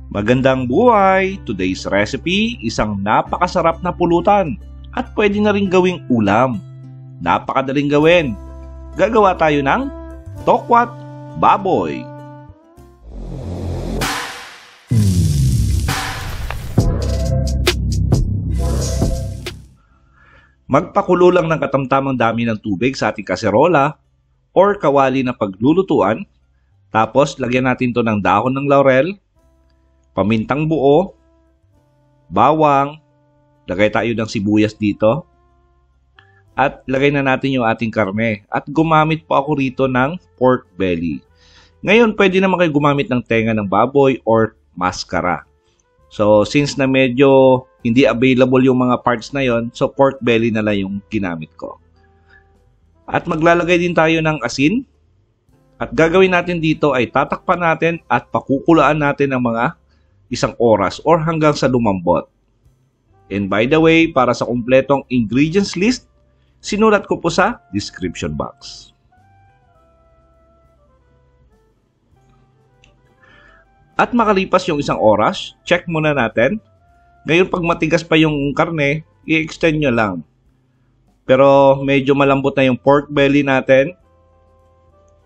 Magandang buhay! Today's recipe, isang napakasarap na pulutan at pwede na rin gawing ulam. Napakadaling gawin. Gagawa tayo ng tokwat baboy. Magpakulo lang ng katamtamang dami ng tubig sa ating kaserola or kawali na paglulutuan. Tapos lagyan natin to ng dahon ng laurel, pamintang buo, bawang, lagay tayo ng sibuyas dito, at lagay na natin yung ating karne. At gumamit po ako rito ng pork belly. Ngayon, pwede naman kayo gumamit ng tenga ng baboy or maskara. So, since na medyo hindi available yung mga parts na yon, so pork belly na lang yung ginamit ko. At maglalagay din tayo ng asin. At gagawin natin dito ay tatakpan natin at pakukulaan natin ng mga isang oras or hanggang sa lumambot. And by the way, para sa kumpletong ingredients list, sinulat ko po sa description box. At makalipas yung isang oras, check muna natin. Ngayon pag matigas pa yung karne, i-extend nyo lang. Pero medyo malambot na yung pork belly natin.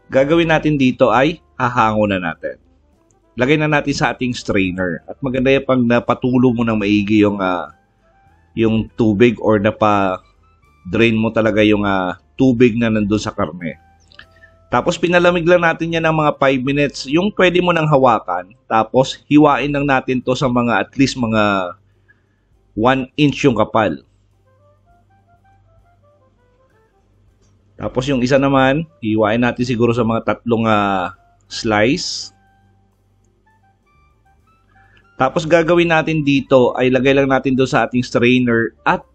Gagawin natin dito ay hahango na natin. Lagay na natin sa ating strainer. At maganda yung pag napatulo mo ng maigi yung tubig or napa-drain mo talaga yung tubig na nandun sa karne. Tapos pinalamig lang natin yan ng mga 5 minutes. Yung pwede mo nang hawakan. Tapos hiwain lang natin to sa mga at least mga 1 inch yung kapal. Tapos yung isa naman, hiwain natin siguro sa mga 3 slice. Tapos gagawin natin dito ay lagay lang natin doon sa ating strainer at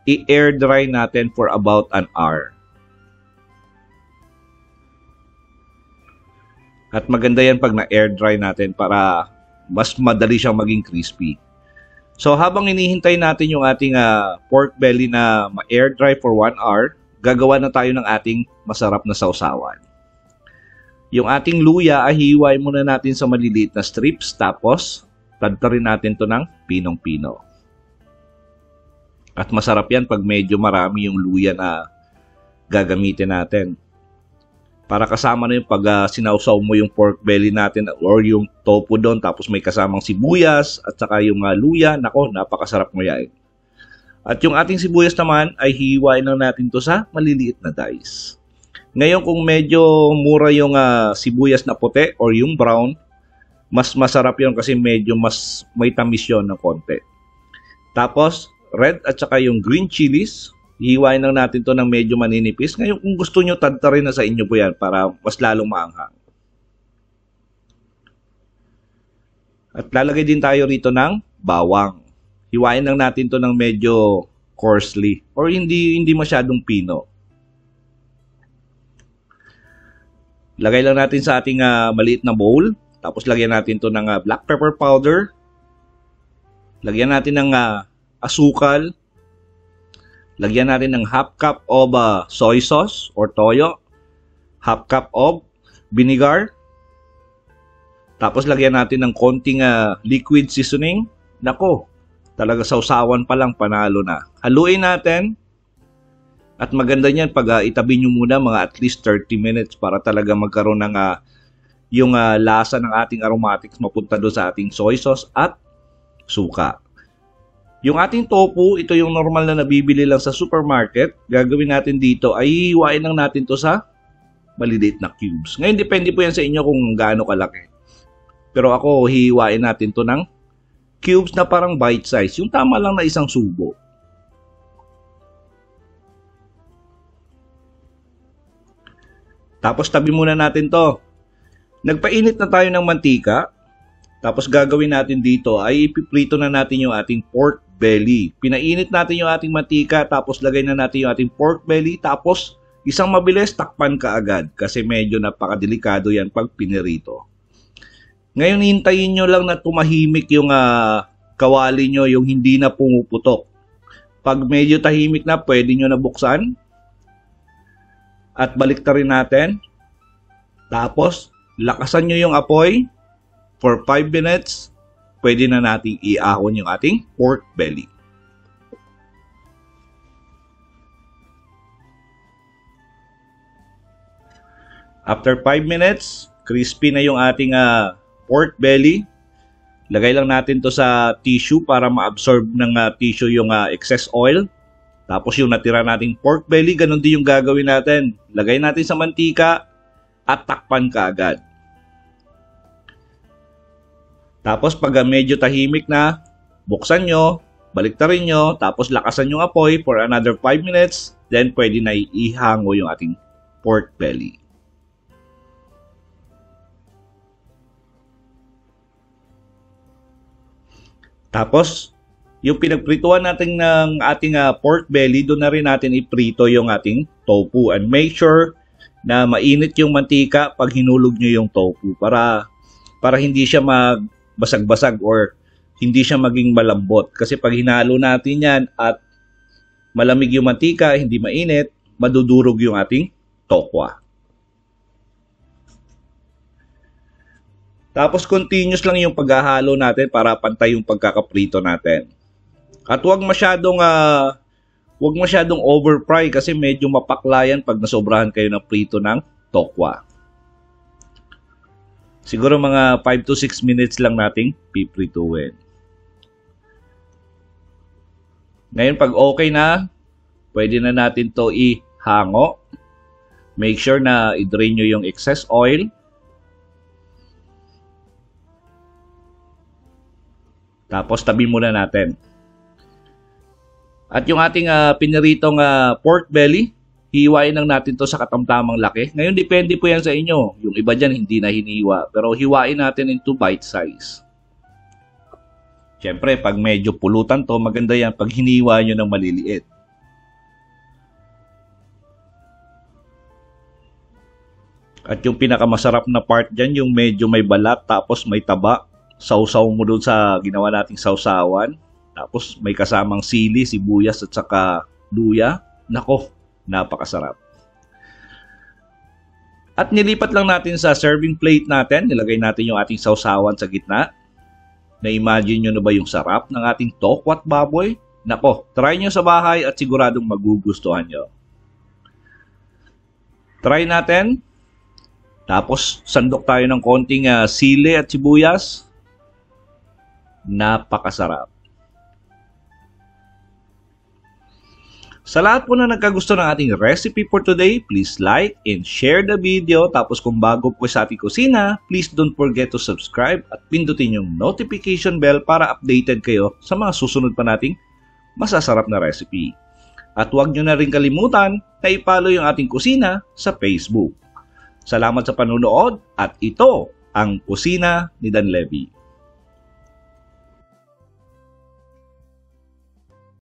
i-air dry natin for about an hour. At maganda yan pag na-air dry natin para mas madali siyang maging crispy. So habang inihintay natin yung ating pork belly na ma-air dry for 1 hour, gagawa na tayo ng ating masarap na sausawan. Yung ating luya ay hiwain muna natin sa maliliit na strips, tapos tadtarin natin to ng pinong-pino. At masarap yan pag medyo marami yung luya na gagamitin natin. Para kasama na yung pag sinausaw mo yung pork belly natin or yung tofu doon, tapos may kasamang sibuyas at saka yung luya, nako, napakasarap mo yan. At yung ating sibuyas naman ay hiwain lang natin to sa maliliit na dice. Ngayon kung medyo mura yung sibuyas na puti or yung brown, mas masarap yun kasi medyo mas may tamis yun ng konti. Tapos red at saka yung green chilies, hiwain lang natin to ng medyo maninipis. Ngayon kung gusto nyo, tadtarin na sa inyo po yan para mas lalong maanghang. At lalagay din tayo rito ng bawang. Hiwain lang natin to ng medyo coarsely or hindi masyadong pino. Lagay lang natin sa ating maliit na bowl. Tapos lagyan natin to ng black pepper powder. Lagyan natin ng asukal. Lagyan natin ng half cup of soy sauce or toyo. Half cup of vinegar. Tapos lagyan natin ng konting liquid seasoning. Nako, talaga sausawan pa lang panalo na. Haluin natin. At maganda niyan pag itabi nyo muna mga at least 30 minutes para talaga magkaroon ng yung lasa ng ating aromatics mapunta doon sa ating soy sauce at suka. Yung ating tofu, ito yung normal na nabibili lang sa supermarket. Gagawin natin dito ay hiwain lang natin to sa maliliit na cubes. Ngayon depende po yan sa inyo kung gaano kalaki. Pero ako hiwain natin to ng cubes na parang bite size. Yung tama lang na isang subo. Tapos tabi muna natin to. Nagpainit na tayo ng mantika. Tapos gagawin natin dito ay ipiprito na natin yung ating pork belly. Pinainit natin yung ating mantika. Tapos lagay na natin yung ating pork belly. Tapos isang mabilis, takpan ka agad. Kasi medyo napakadelikado yan pag pinirito. Ngayon, hintayin nyo lang na tumahimik yung kawali nyo, yung hindi na pumuputok. Pag medyo tahimik na, pwede nyo na buksan. At baliktarin natin. Tapos, lakasan nyo yung apoy for 5 minutes. pwede na nating iahon yung ating pork belly. After 5 minutes, crispy na yung ating pork belly. Lagay lang natin to sa tissue para ma-absorb ng tissue yung excess oil. Tapos yung natira nating pork belly, ganun din yung gagawin natin. Lagay natin sa mantika at takpan ka agad. Tapos pag medyo tahimik na, buksan nyo, baliktarin nyo, tapos lakasan yung apoy for another 5 minutes. Then pwede na ihango yung ating pork belly. Tapos, yung pinagprituan natin ng ating pork belly, doon na rin natin iprito yung ating tofu. And make sure na mainit yung mantika pag hinulog nyo yung tofu para hindi siya magbasag-basag or hindi siya maging malambot. Kasi pag hinalo natin yan at malamig yung mantika, hindi mainit, madudurog yung ating tokwa. Tapos continuous lang yung paghahalo natin para pantay yung pagkakaprito natin. At huwag masyadong over fry kasi medyo mapakla yan pag nasobrahan kayo ng prito ng tokwa. Siguro mga 5 to 6 minutes lang nating piprituin. Ngayon pag okay na, pwede na natin to ihango. Make sure na i-drain nyo yung excess oil. Tapos tabi muna natin. At yung ating piniritong pork belly, hiwain lang natin to sa katamtamang laki. Ngayon depende po yan sa inyo. Yung iba dyan hindi na hiniwa. Pero hiwain natin into bite size. Siyempre pag medyo pulutan to, maganda yan pag hiniwa nyo ng maliliit. At yung pinakamasarap na part dyan, yung medyo may balat tapos may taba. Sausaw mo doon sa ginawa nating sausawan. Tapos may kasamang sili, sibuyas at saka luya. Nako, napakasarap. At nilipat lang natin sa serving plate natin. Nilagay natin yung ating sausawan sa gitna. Na-imagine nyo na ba yung sarap ng ating tokwat baboy? Nako, try nyo sa bahay at siguradong magugustuhan nyo. Try natin. Tapos sandok tayo ng konting sili at sibuyas. Napakasarap. Sa lahat po na nagkagusto ng ating recipe for today, please like and share the video. Tapos kung bago po sa ating kusina, please don't forget to subscribe at pindutin yung notification bell para updated kayo sa mga susunod pa nating masasarap na recipe. At huwag nyo na rin kalimutan na i-follow yung ating kusina sa Facebook. Salamat sa panunood at ito ang Kusina ni Dan Levy.